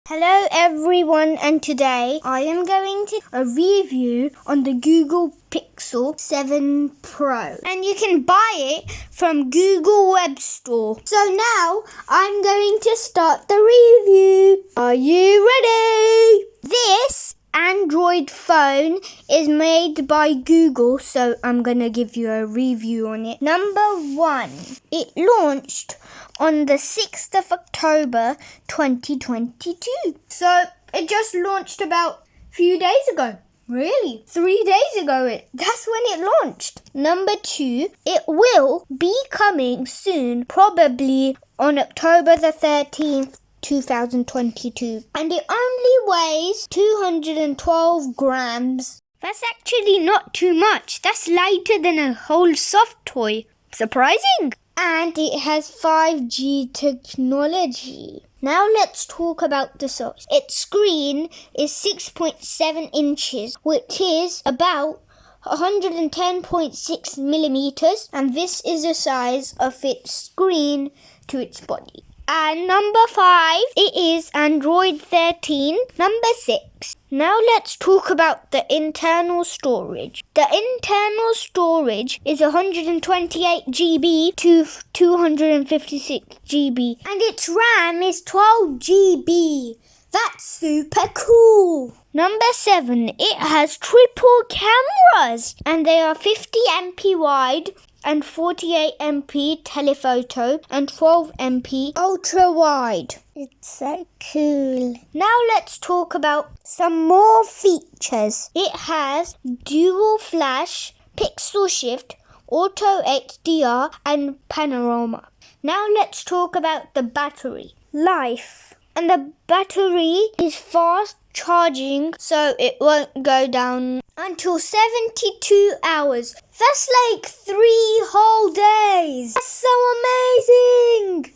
Hello everyone, and today I am going to a review on the Google Pixel 7 Pro, and you can buy it from Google Web Store. So now I'm going to start the review. Are you ready? This Android phone is made by Google, so I'm going to give you a review on it. Number 1, it launched on the 6th of October 2022. So it just launched about a few days ago. Really? 3 days ago. That's when it launched. Number 2, it will be coming soon, probably on October the 13th, 2022. And it only weighs 212 grams. That's actually not too much. That's lighter than a whole soft toy. Surprising. And it has 5G technology. Now let's talk about the size. Its screen is 6.7 inches, which is about 110.6 millimeters, and this is the size of its screen to its body. And number 5, it is Android 13. Number 6. Now let's talk about the internal storage. The internal storage is 128 GB to 256 GB. And its RAM is 12 GB. That's super cool. Number 7. It has triple cameras. And they are 50 MP wide, and 48 MP telephoto, and 12 MP ultra wide. It's so cool. Now let's talk about some more features. It has dual flash, pixel shift, auto HDR, and panorama. Now let's talk about the battery life. And the battery is fast charging, so it won't go down until 72 hours. That's like 3 whole days. That's so amazing.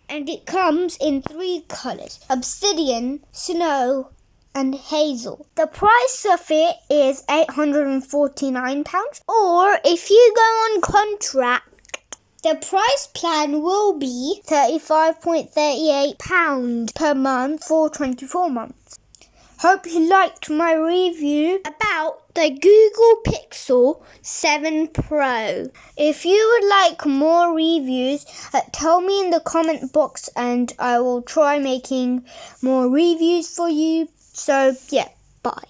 And it comes in 3 colors: obsidian, snow, and hazel. The price of it is £849. Or if you go on contract, the price plan will be £35.38 per month for 24 months. Hope you liked my review about the Google Pixel 7 Pro. If you would like more reviews, tell me in the comment box and I will try making more reviews for you. So yeah, bye.